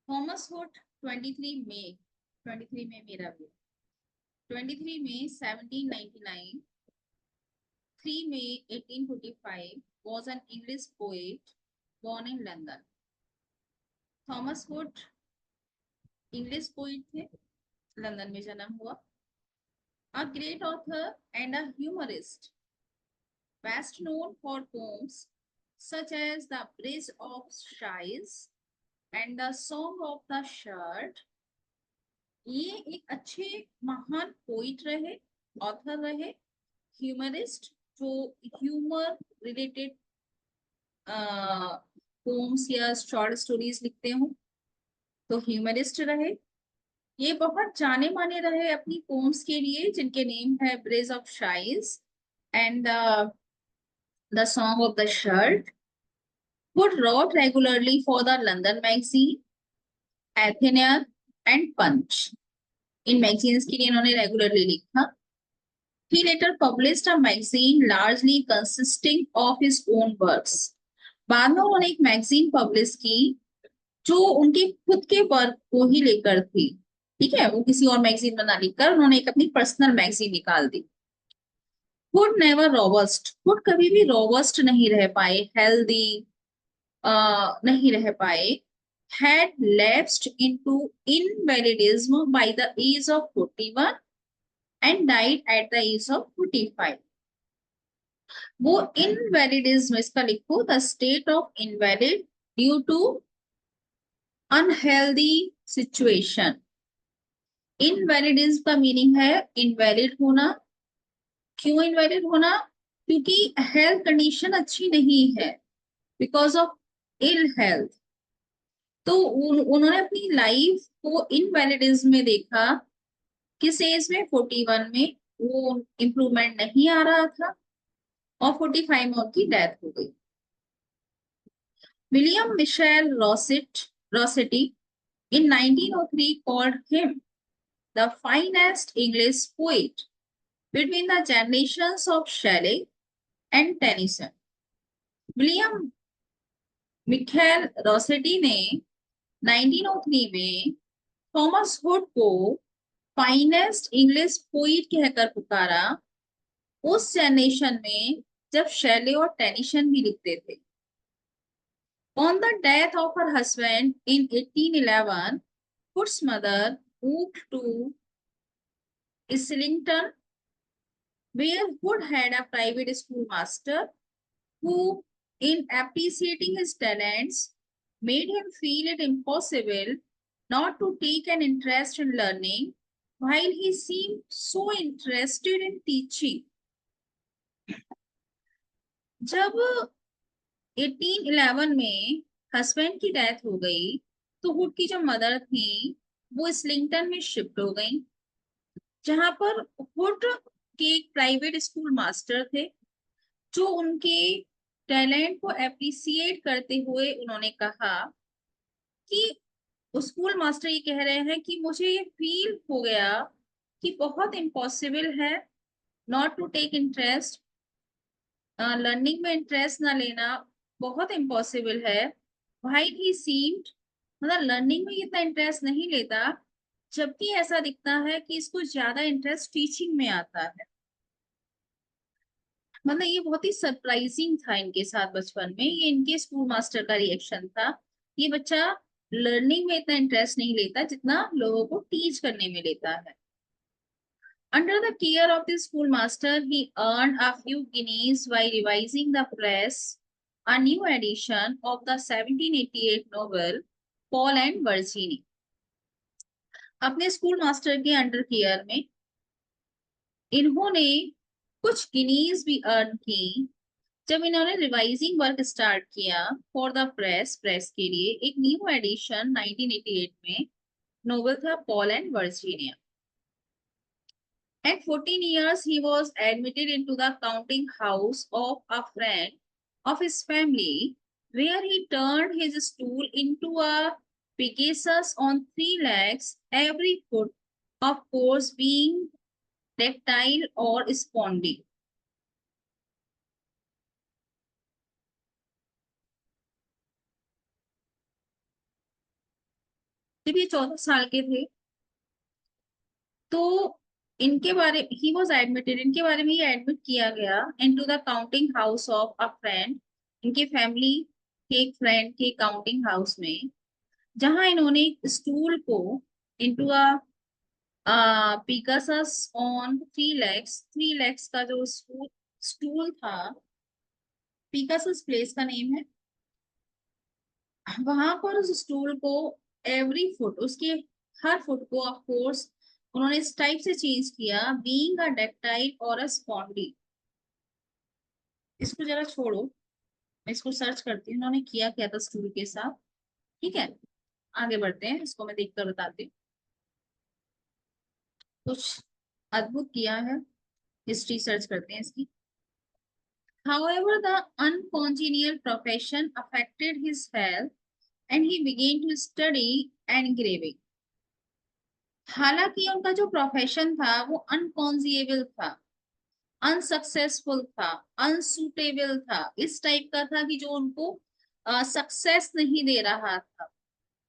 Thomas hood 23 मई मेरा भी 23 मई 1799, 3 May 1845 was an English poet born in London. Thomas hood English poet थे, London में जन्म हुआ. A great author and a humorist, best known for poems such as The Bridge of Spies and The Song of the Shirt. ये एक अच्छे महान poet रहे, author रहे, ह्यूमरिस्ट जो ह्यूमर रिलेटेड पोम्स या शॉर्ट स्टोरीज लिखते हो, तो ह्यूमरिस्ट रहे. ये बहुत जाने माने रहे अपनी पोम्स के लिए जिनके नेम है bridge of shies and the song of the shirt. Wood wrote regularly for the London Magazine, Athenaeum and Punch. In magazines के लिए इन्होंने रेगुलरली लिखा. He later published a magazine largely consisting of his own works. बाद में उन्होंने एक magazine publish की जो उनके खुद के वर्क को ही लेकर थी. ठीक है, वो किसी और मैगजीन में ना लिखकर उन्होंने एक अपनी पर्सनल मैगजीन निकाल दी. Wood never robust. Wood कभी भी robust नहीं रह पाए, healthy नहीं रह पाए. Had lapsed into invalidism by the age of 41 and died at the age of 45. वो invalidism, इसका लिखो the state of invalid due to unhealthy situation. Invalidism का मीनिंग है invalid होना. क्यों invalid होना? क्योंकि हेल्थ कंडीशन अच्छी नहीं है, बिकॉज ऑफ इल हेल्थ. तो उन्होंने अपनी लाइफ को इनवैलिडिज्म में देखा. किस एज में? 41 में. वो इम्प्रूवमेंट नहीं आ रहा था और 45 में उनकी डेथ हो गई. William Michael Rossetti in 1903 called him the finest English poet between the generations of Shelley and Tennyson. William Michael Rossetti ने 1903 में थॉमस हुड को फाइनेस्ट इंग्लिश पोइट कहकर पुकारा, उस जनरेशन में जब शैले और टेनिसन भी लिखते थे. On the death of her husband in 1811, Hood's mother moved to Islington, where Hood had a private schoolmaster who, in appreciating his talents, made him feel it impossible not to take an interest in learning, while he seemed so interested in teaching. जब 1811 में husband की death हो गई तो hood की जो mother थी वो स्लिंगटन में शिफ्ट हो गई, जहां पर हुड के एक प्राइवेट स्कूल मास्टर थे जो उनके टैलेंट को एप्रिसिएट करते हुए उन्होंने कहा कि स्कूल मास्टर ये कह रहे हैं कि मुझे ये फील हो गया कि बहुत इम्पॉसिबल है not to take interest, learning में इंटरेस्ट ना लेना बहुत इम्पॉसिबल है. वाइल ही सीम्ड, मतलब लर्निंग में इतना इंटरेस्ट नहीं लेता, जबकि ऐसा दिखता है कि इसको ज्यादा इंटरेस्ट टीचिंग में आता है. मतलब ये बहुत ही सरप्राइजिंग था इनके साथ बचपन में. ये इनके स्कूल मास्टर का रिएक्शन था. ये बच्चा लर्निंग में इतना इंटरेस्ट नहीं लेता जितना लोगों को टीच करने में लेता है. Under the care of the schoolmaster, he earned a few guineas by revising the press a new edition of the 1788 novel Paul and Virginie. अपने स्कूल मास्टर के अंडर केयर में इन्होंने कुछ गिनीज भी अर्न की जब इन्होंने रिवाइजिंग वर्क स्टार्ट किया फॉर द प्रेस के लिए एक न्यू एडिशन 1988 में नोवेल था Paul and Virginia. At 14 years, he was admitted into the counting house of a friend of his family, where he turned his stool into a Pegasus on 3 legs, every foot, of course, being tactile or spondy. जब ये 14 साल के थे तो इनके बारे he was admitted, इनके बारे में ये एडमिट किया गया into the counting house of a friend, इनके फैमिली के एक फ्रेंड के काउंटिंग हाउस में, जहां इन्होंने स्टूल को into a Pegasus on 3 legs, 3 legs का जो स्टूल स्टूल था, पिगासस प्लेस का नेम है, वहां पर उस स्टूल को एवरी फुट, उसके हर फुट को ऑफ कोर्स उन्होंने इस टाइप से चेंज किया, बीइंग अ डेक्टाइल और अ स्पॉन्डी। इसको जरा छोड़ो, मैं इसको सर्च करती हूँ उन्होंने किया क्या था स्टूल के साथ। ठीक है, आगे बढ़ते हैं, इसको मैं देखकर बताती हूँ। कुछ अद्भुत किया है, हिस्ट्री सर्च करते हैं इसकी। However, the uncongenial profession affected his health and he began to study engraving. हालांकि उनका जो प्रोफेशन था वो अनकॉन्जिएबल था, अनसक्सेसफुल था, अनसूटेबल था, इस टाइप का था कि जो उनको सक्सेस नहीं दे रहा था,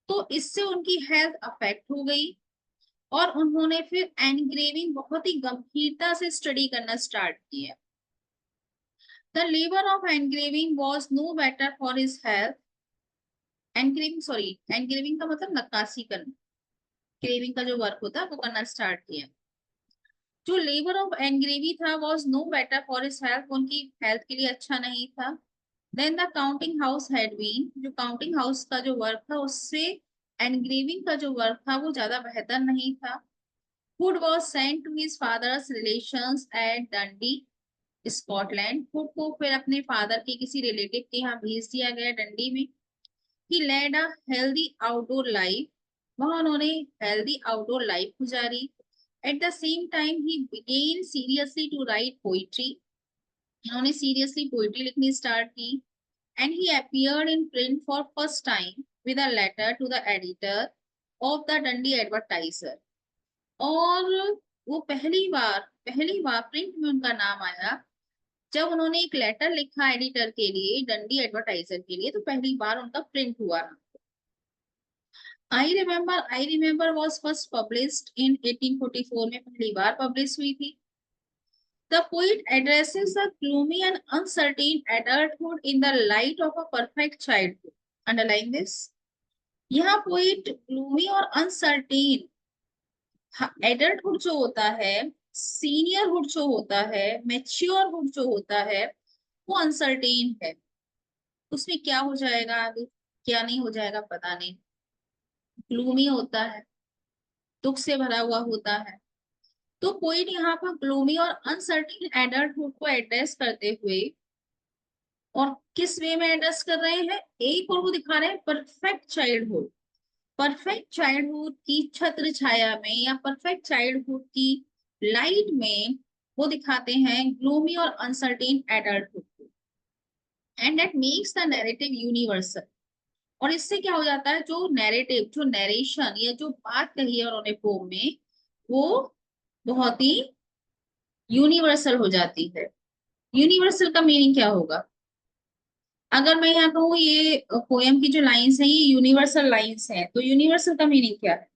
तो इससे उनकी हेल्थ अफेक्ट हो गई और उन्होंने फिर एनग्रेविंग बहुत ही गंभीरता से स्टडी करना स्टार्ट किया। The labour of engraving was no better for his health. Engraving, sorry, engraving का मतलब नक्काशी करना, ग्रेविंग का जो वर्क होता है वो करना स्टार्ट किया। जो लेबर ऑफ एनग्रेवी था was no better for his health, उनकी हेल्थ के लिए अच्छा नहीं था। Then the counting house had been, जो काउंटिंग हाउस का जो वर्क था उससे एनग्रेविंग का जो वर्क था वो ज्यादा बेहतर नहीं था। Food was sent to his father's relations at Dundee Scotland, food को फिर अपने फादर के किसी रिलेटिव के यहाँ भेज दिया गया डंडी में। He led a healthy outdoor life, वहां उन्होंने हेल्दी आउटडोर लाइफ गुजारी। At the same time he began seriously to write poetry, इन्होंने सीरियसली पोइट्री लिखनी स्टार्ट की। And he appeared in print for first time with a letter to the editor of the Dundee Advertiser, और वो पहली बार print में उनका नाम आया जब उन्होंने एक लेटर लिखा एडिटर के लिए, डंडी एडवर्टाइजर के लिए, तो पहली बार उनका प्रिंट हुआ। I remember was first published in 1844 में पहली बार पब्लिश हुई थी। The poet addresses the gloomy and uncertain adulthood in the light of a perfect childhood. Underline this. यहाँ पोइट ग्लूमी और अनसर्टेन, एडल्टहुड जो होता है, सीनियरहुड जो होता है, मेच्योरहुड जो होता है, वो अनसर्टेन है। उसमें क्या हो जाएगा आगे, क्या नहीं हो जाएगा पता नहीं। ग्लूमी होता है, दुख से भरा हुआ होता है। तो पोइट यहाँ पर ग्लूमी और अनसर्टेन एडल्टहुड को एड्रेस करते हुए, और किस वे में एड्रेस कर रहे हैं, एक और वो दिखा रहे हैं परफेक्ट चाइल्डहुड। परफेक्ट चाइल्डहुड की छत्र छाया में या परफेक्ट चाइल्डहुड की लाइट में वो दिखाते हैं ग्लूमी और अनसर्टेन एडल्टहुड को। And that makes the narrative universal, और इससे क्या हो जाता है, जो नैरेटिव, जो नरेशन या जो बात कही है उन्होंने पोम में, वो बहुत ही यूनिवर्सल हो जाती है। यूनिवर्सल का मीनिंग क्या होगा, अगर मैं यहाँ कहूँ ये पोएम की जो लाइंस है ये यूनिवर्सल लाइंस हैं, तो यूनिवर्सल का मीनिंग क्या है?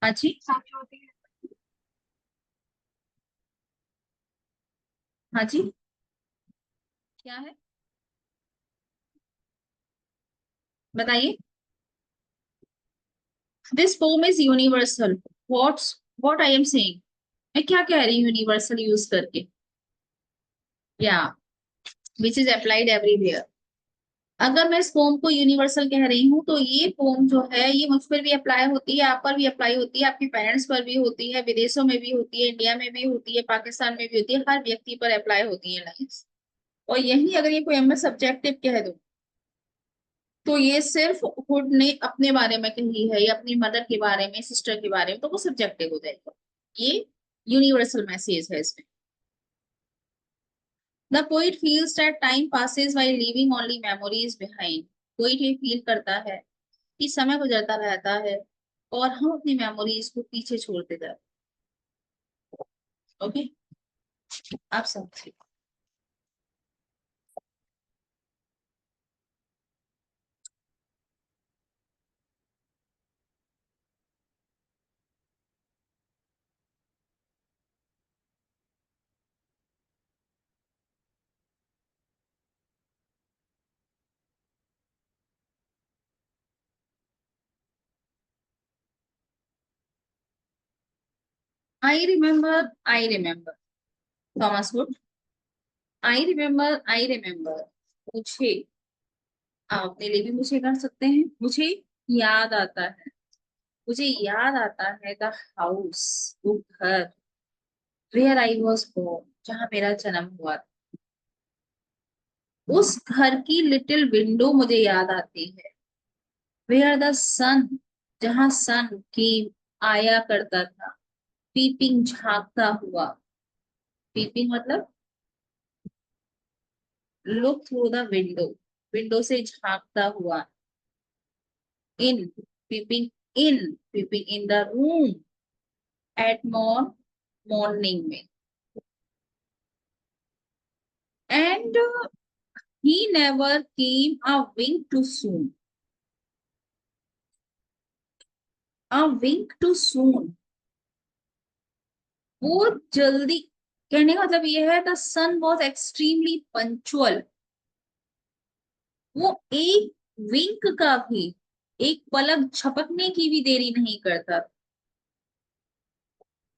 हाँ जी, हाँ जी, क्या है, बताइए। This pome is universal, what I am saying, मैं क्या कह रही हूँ यूनिवर्सल यूज करके, या विच इज अप्लाइड एवरीवेयर। अगर मैं इस पोम को यूनिवर्सल कह रही हूँ तो ये पोम जो है ये मुझ पर भी अप्लाई होती है, आप पर भी अप्लाई होती है, आपके पेरेंट्स पर भी होती है, विदेशों में भी होती है, इंडिया में भी होती है, पाकिस्तान में भी होती है, हर व्यक्ति पर अप्लाई होती है लाइन्स। और यही अगर ये पोएम में सब्जेक्टिव कह दूं तो ये सिर्फ हुड ने अपने बारे में कही है या अपनी मदर के बारे में, सिस्टर के बारे में, तो वो सब्जेक्टिव हो जाएगा। ये यूनिवर्सल मैसेज है इसमें। The poet feels that time passes while leaving only memories behind, poet ये फील करता है कि समय गुजरता रहता है और हम अपनी मेमोरीज को पीछे छोड़ते जाते हैं। ओके, आप सब। I remember Thomas would. I remember मुझे, आप अपने लिए भी मुझे कर सकते हैं। मुझे याद आता है, मुझे याद आता है द हाउस, वो घर, वेयर आई वॉज बोर्न, जहाँ मेरा जन्म हुआ था। उस घर की लिटिल विंडो मुझे याद आती है, वेयर द सन, जहाँ सन की आया करता था, पीपिंग, झांकता हुआ। पीपिंग मतलब look through the window, window से झांकता हुआ। In, peeping peeping in the room at morning में। And he never came a wink too soon, a wink too soon, वो जल्दी, कहने का मतलब ये है the sun was extremely punctual. वो एक विंक का भी, एक पलक झपकने की भी देरी नहीं करता।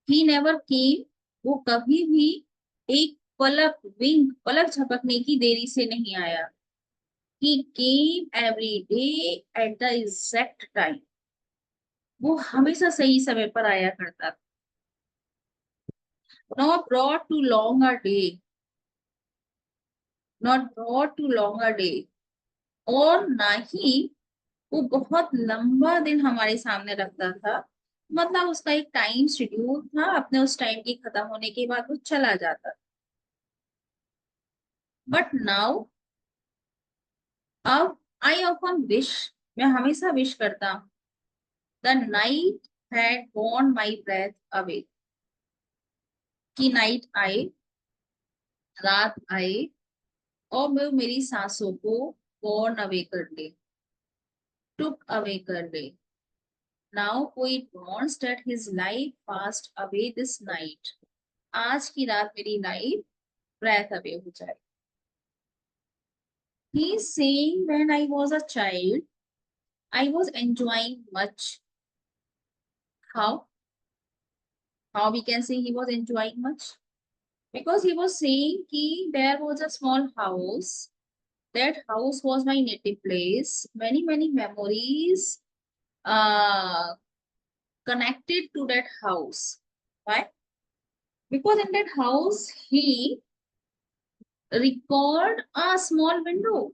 ही नेवर केम, वो कभी भी एक पलक, विंक, पलक झपकने की देरी से नहीं आया। He came every day at the exact time, वो हमेशा सही समय पर आया करता था। Not brought too long a day, not brought too long a day, और ना ही वो बहुत लंबा दिन हमारे सामने रखता था। मतलब उसका एक टाइम शेड्यूल था, अपने उस टाइम के खत्म होने के बाद वो चला जाता। बट नाउ, अब, आई ऑफन विश, मैं हमेशा विश करता हूँ, the night had borne my breath away, कि नाइट आए, रात आए, और मैं मेरी सांसों को borne अवे कर ले, टुक अवे कर ले। Now poet wants that his life passed away this night, आज की रात मेरी लाइफ ब्रेथ अवे हो जाए। He is saying when I was a child, I was enjoying much. How? How we can say he was enjoying much? Because he was saying कि there was a small house. That house was my native place. Many memories connected to that house. Why? Because in that house he recalled a small window.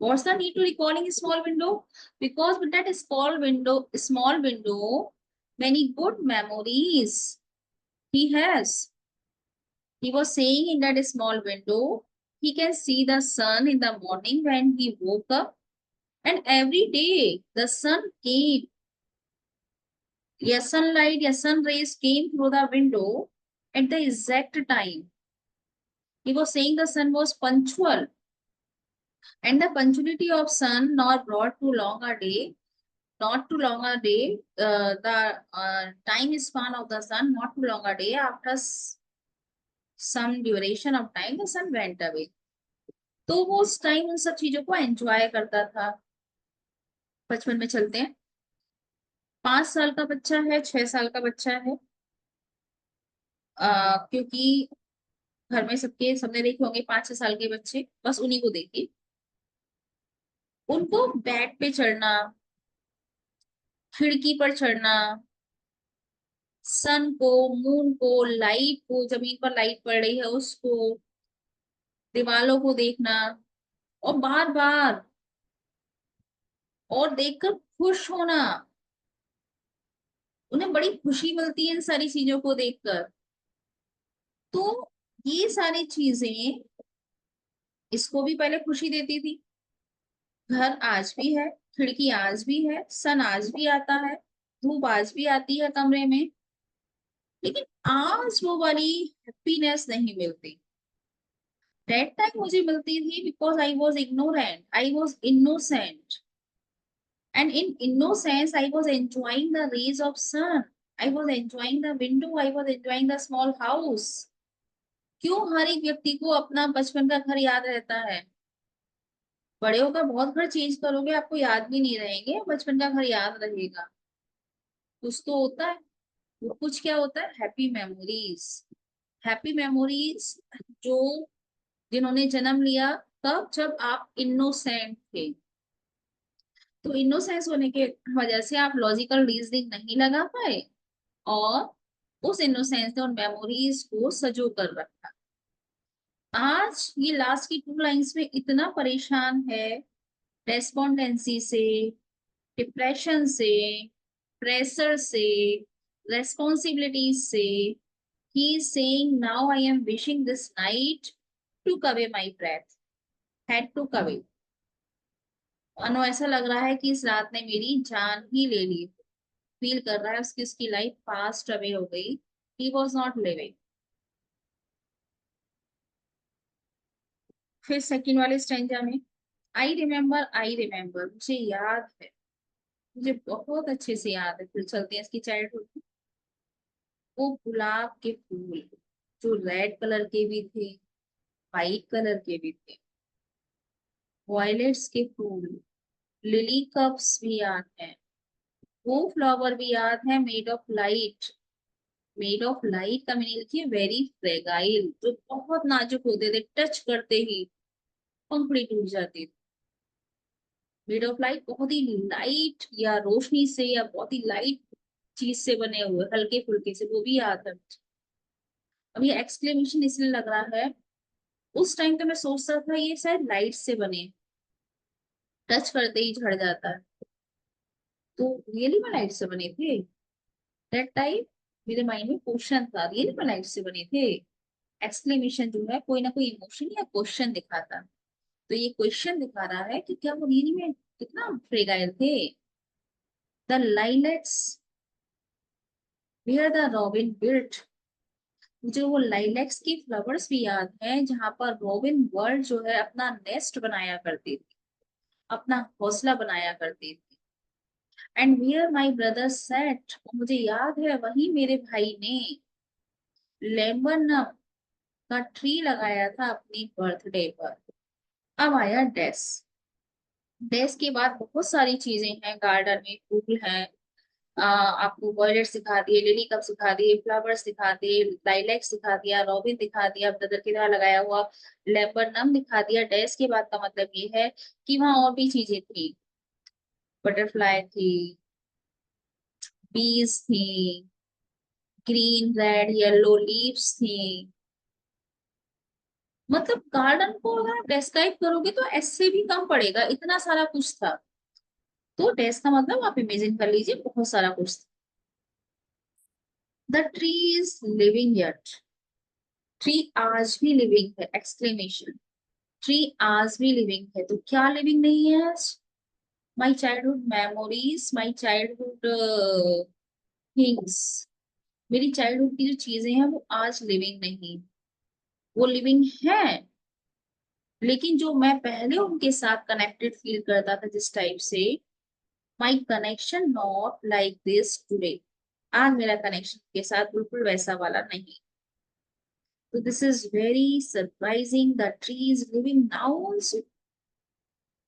What's the need to recalling a small window? Because with that small window, many good memories he has. He was saying in that small window, he can see the sun in the morning when he woke up, and every day the sun came. Yes, sunlight, yes, sun rays came through the window at the exact time. He was saying the sun was punctual, and the punctuality of sun not brought too long a day, not too long a day. The time span of the sun not too long a day. After some duration of time, the sun went away. तो वो उस time उन सब चीजों को enjoy करता था। बचपन में चलते हैं, 5 साल का बच्चा है, 6 साल का बच्चा है, क्योंकि घर में सबने देखे होंगे 5-6 साल के बच्चे, बस उन्हीं को देखिए। उनको बेड पे चढ़ना, खिड़की पर चढ़ना, सन को, मून को, लाइट को, जमीन पर लाइट पड़ रही है उसको, दीवालों को देखना, और बार बार, और देखकर खुश होना। उन्हें बड़ी खुशी मिलती है इन सारी चीजों को देखकर। तो ये सारी चीजें इसको भी पहले खुशी देती थी। घर आज भी है, खिड़की आज भी है, सन आज भी आता है, धूप आज भी आती है कमरे में। लेकिन आज वो वाली हैप्पीनेस नहीं मिलती। दैट टाइम मुझे मिलती थी because I was ignorant, I was innocent, and in innocence I was enjoying the rays of sun, I was enjoying the window, I was enjoying the small house। क्यों हर एक व्यक्ति को अपना बचपन का घर याद रहता है? बड़े होकर बहुत घर चेंज करोगे, आपको याद भी नहीं रहेंगे, बचपन का घर याद रहेगा। कुछ तो होता है। वो कुछ क्या होता है? Happy memories. हैप्पी मेमोरीज जो, जिन्होंने जन्म लिया तब जब आप इनोसेंट थे। तो इनोसेंस होने के वजह से आप लॉजिकल रीजनिंग नहीं लगा पाए, और उस इनोसेंस ने उन मेमोरीज को सजो कर रखा। आज ये लास्ट की 2 लाइंस में इतना परेशान है, रेस्पोंडेंसी से, डिप्रेशन से, प्रेशर से, रेस्पॉन्सिबिलिटीज से। He is saying now I am wishing this night to cave my breath, had to कवे। अनु ऐसा लग रहा है कि इस रात ने मेरी जान ही ले ली। फील कर रहा है उसकी उसकी लाइफ पास्ट अवे हो गई। He was not living. फिर सेकंड वाले स्टेंजा में, आई रिमेम्बर, मुझे याद है, मुझे बहुत अच्छे से याद है। फिर चलते हैं इसकी चाइल्डहुड में। वो गुलाब के फूल जो रेड कलर के भी थे, वाइट कलर के भी थे, वायलेट्स के फूल, लिली कप्स भी याद है। वो फ्लावर भी याद है, made of light. Made of light का मैंने लिखी है वेरी फ्रेगाइल, जो बहुत नाजुक होते थे, टच करते ही पंखुड़ी टूट जाती थी। मेड ऑफ लाइट बहुत ही लाइट, या रोशनी से, या बहुत ही लाइट चीज से बने हुए, हल्के फुल्के से, वो भी याद है मुझे। अब ये एक्सक्लेमेशन इसलिए लग रहा है, उस टाइम तो मैं सोचता था ये शायद लाइट से बने, टच करते ही झड़ जाता है। तो रियली में लाइट से बने थे? दैट टाइम मेरे माइंड में क्वेश्चन था, रियली में लाइट से बने थे? एक्सक्लेमेशन जो है कोई ना कोई इमोशन या क्वेश्चन दिखाता। तो ये क्वेश्चन दिखा रहा है कि क्या वो रियली में कितना फ्रेगाइल थे। The lilacs where the robin built. मुझे वो लाइलेक्स की फ्लावर्स भी याद है जहां पर रॉबिन बर्ड जो है अपना नेस्ट बनाया करती थी, अपना घोंसला बनाया करती थी। And where my brother set, मुझे याद है वही मेरे भाई ने लेमन का ट्री लगाया था अपनी बर्थडे पर। अब आया डेस्क। डेस्क के बाद बहुत सारी चीजें हैं, गार्डन में फूल हैं, आपको वॉयलेट सिखा दिए, लिली कप सिखा दिए, फ्लावर्स सिखा दिए, लाइलैक सिखा दिया, रॉबिन दिखा दिया, ब्रदर की तरह लगाया हुआ लेबनम दिखा दिया। डेस्क के बाद का मतलब ये है कि वहां और भी चीजें थी, बटरफ्लाई थी, बीज थी, ग्रीन रेड येलो लीव्स थी। मतलब गार्डन को अगर आप डिस्क्राइब करोगे तो ऐसे भी कम पड़ेगा, इतना सारा कुछ था। तो डेस्क का मतलब आप इमेजिन कर लीजिए बहुत सारा कुछ था। The tree is living yet, tree आज भी लिविंग है, एक्सक्लेमेशन। ट्री आज भी लिविंग है, तो क्या लिविंग नहीं है आज? My childhood memories, my childhood things, मेरी चाइल्डहुड की जो चीजें हैं वो आज लिविंग नहीं, वो लिविंग है, लेकिन जो मैं पहले उनके साथ कनेक्टेड फील करता था जिस टाइप से, my connection not like this today. आज मेरा कनेक्शन के साथ बिल्कुल वैसा वाला नहीं। तो this is very surprising, the tree is living now also,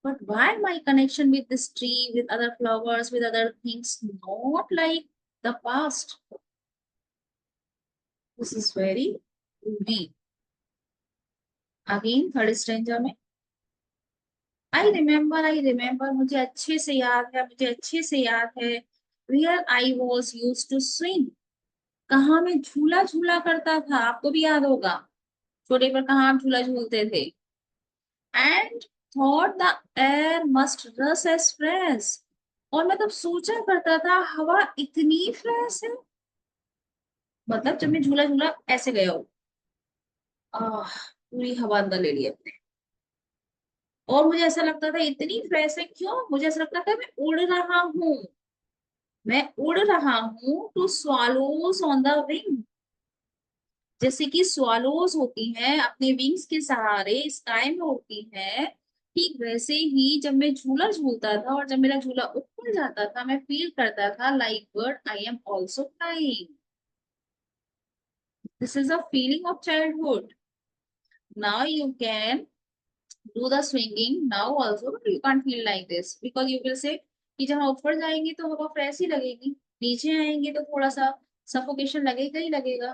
but why my connection with this tree, with other flowers, with other things, not like the past? This is very deep. Again, third stanza में, I remember, मुझे अच्छे से याद है, मुझे अच्छे से याद है, where I was used to swing, कहाँ मैं झूला झूला करता था, आपको भी याद होगा छोटे पर कहाँ आप झूला झूलते थे। And thought the air must rush as fresh, और मैं तब सोचा करता था हवा इतनी फ्रेश है। मतलब जब मैं झूला झूला ऐसे गया हूँ, पूरी हवा अंदर ले ली अपने, और मुझे ऐसा लगता था इतनी फ्रेश है, क्यों मुझे ऐसा लगता था मैं उड़ रहा हूँ, मैं उड़ रहा हूँ, two swallows on the wing, जैसे कि स्वालोज होती हैं अपने विंग्स के सहारे स्काई में उड़ती हैं, ठीक वैसे ही जब मैं झूला झूलता था और जब मेरा झूला ऊपर जाता था, मैं फील करता था like bird I am also flying. This is a feeling of childhood. Now you can do the swinging now also, but you can't feel like this because you will say कि जब हम ऊपर जाएंगे तो हवा fresh ही लगेगी, नीचे आएंगे तो थोड़ा सा सफोकेशन लगेगा ही लगेगा।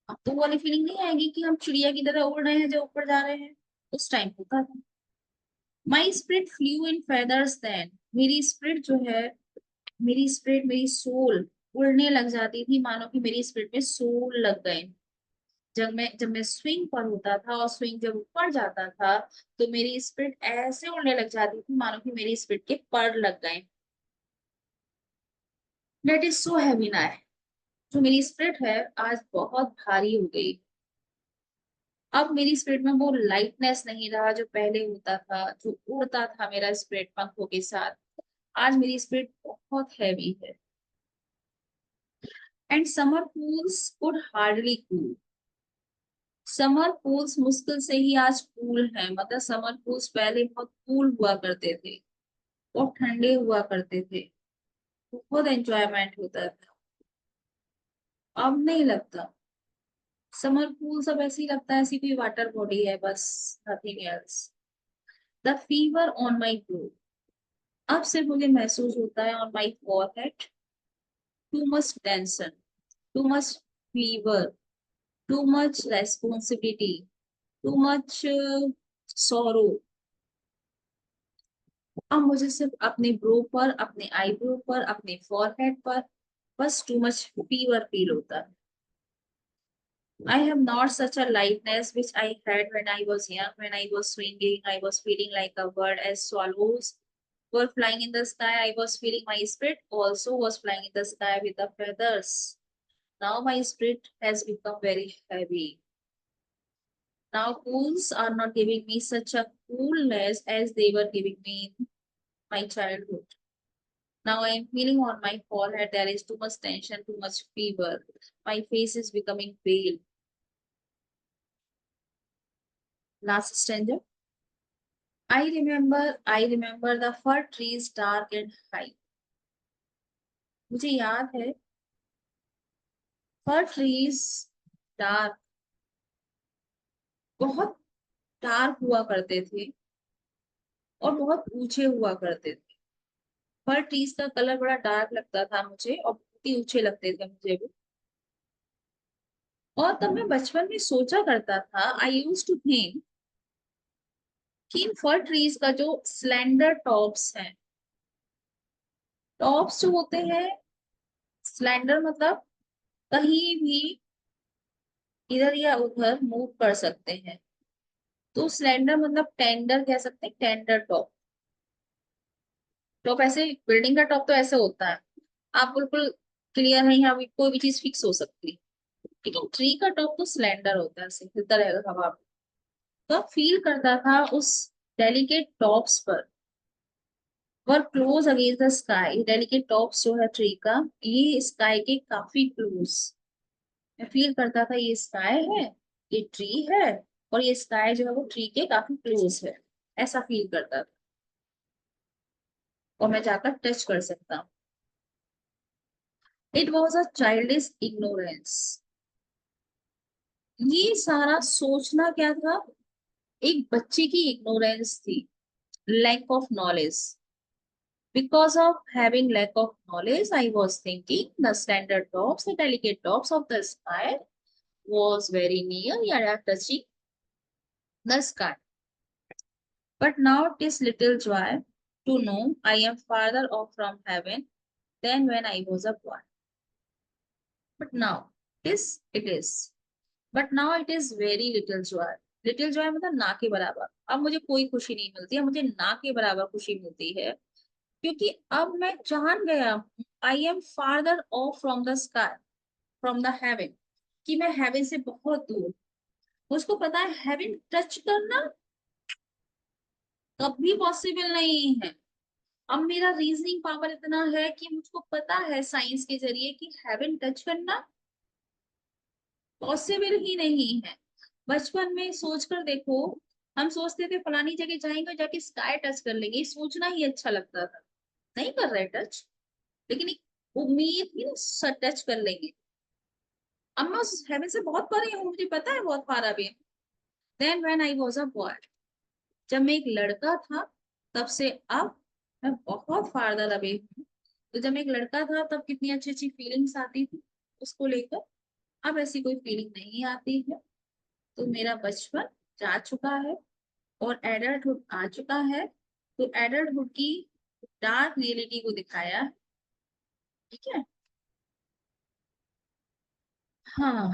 अब तो वो वाली फीलिंग नहीं आएगी कि हम चिड़िया की तरह उड़ रहे हैं जब ऊपर जा रहे हैं। उस टाइम होता था। My spirit flew in feathers then, मेरी स्पिरिट जो है, मेरी स्पिरिट, मेरी सोल उड़ने लग जाती थी, मानो कि मेरी स्पिरिट में सोल लग गए। जब मैं स्विंग पर होता था और स्विंग जब ऊपर जाता था, तो मेरी स्पिरिट ऐसे उड़ने लग जाती थी मानो कि मेरी स्पिरिट के पर लग गए। That is so heavy now, जो मेरी स्पिरिट है आज बहुत भारी हो गई। अब मेरी स्पिरिट में वो लाइटनेस नहीं रहा जो पहले होता था, जो उड़ता था मेरा स्पिरिट पंखों के साथ। आज मेरी स्पिरिट बहुत हैवी है। And summer pools could hardly cool, summer pools मुश्किल से ही आज कूल है। मतलब समर पूल्स पहले बहुत कूल हुआ करते थे, बहुत ठंडे हुआ करते थे, बहुत एंजॉयमेंट होता था। अब नहीं लगता। समर पूल सब ऐसे ही लगता है ऐसी कोई वाटर बॉडी है बस, nothing else. The fever on my bro, अब सिर्फ मुझे महसूस होता है on my forehead, too much tension, too much fever, too much responsibility, too much sorrow. अब मुझे सिर्फ अपने ब्रो पर, अपने आईब्रो पर, अपने फॉरहेड पर बस टू मच फीवर फील होता है। I have not such a lightness which I had when I was young. When I was swinging, I was feeling like a bird as swallows were flying in the sky. I was feeling my spirit also was flying in the sky with the feathers. Now my spirit has become very heavy. Now pools are not giving me such a coolness as they were giving me in my childhood. Now I am feeling on my forehead there is too much tension, too much fever. My face is becoming pale. Last stanza. I remember the fir trees dark and high. मुझे याद है फर trees dark, बहुत dark हुआ करते थे और बहुत ऊंचे हुआ करते थे। फर ट्रीज का कलर बड़ा डार्क लगता था मुझे और बहुत ही ऊंचे लगते थे मुझे वो। और तब मैं बचपन में सोचा करता था, आई यूज टू थिंक कि इन फर ट्रीज का जो स्लेंडर टॉप्स हैं, टॉप्स जो होते हैं स्लेंडर मतलब कहीं भी इधर या उधर मूव कर सकते हैं, तो स्लेंडर मतलब टेंडर कह सकते हैं, टेंडर टॉप। टॉप ऐसे बिल्डिंग का टॉप तो ऐसे होता है, आप बिल्कुल क्लियर है, यहाँ कोई भी चीज फिक्स हो सकती है। लेकिन ट्री का टॉप तो सिलेंडर होता है, ऐसे हिलता रहेगा हवा में। तो आप फील करता था उस डेलिकेट टॉप्स पर, were close against the sky. Delicate tops जो है ट्री का, ये स्काई के काफी क्लोज। मैं फील करता था ये स्काई है, ये ट्री है, और ये स्काई जो है वो ट्री के काफी क्लोज है, ऐसा फील करता था। और मैं जाकर टच कर सकता हूँ। It was a childish ignorance, ये सारा सोचना क्या था, एक बच्चे की इग्नोरेंस थी, lack of knowledge. Because of having lack of knowledge, I was thinking the standard tops, the delicate tops of the sky was very near, yeah, touching the sky. But now it is little joy to know I am farther off from heaven than when I was a boy. But now it is. But now it is very little joy. Little Joy मतलब ना के बराबर। अब मुझे कोई खुशी नहीं मिलती है, मुझे ना के बराबर खुशी मिलती है, क्योंकि अब मैं जान गया I am farther of from the sky, from the haven, कि मैं हेवन से बहुत दूर। मुझको पता है हेवन टच करना कभी पॉसिबल नहीं है। अब मेरा रीजनिंग पावर इतना है कि मुझको पता है साइंस के जरिए कि हेवन टच करना पॉसिबल ही नहीं है। बचपन में सोच कर देखो, हम सोचते थे फलानी जगह जाएंगे, जाके स्काई टच कर लेंगे, ये सोचना ही अच्छा लगता था। नहीं कर रहे टच, लेकिन एक उम्मीद थी ना, टच कर लेंगे। अब मैं उस हेवन से बहुत परे हूँ, मुझे पता है बहुत पारा भी। Then when I was a boy, जब मैं एक लड़का था, तब से अब मैं बहुत फारदर अवे हूँ। तो जब मैं एक लड़का था तब कितनी अच्छी अच्छी फीलिंग्स आती थी उसको लेकर, अब ऐसी कोई फीलिंग नहीं आती है। तो मेरा बचपन जा चुका है और एडल्टहुड आ चुका है। तो एडल्टहुड की डार्क रियलिटी को दिखाया है। ठीक है। हाँ।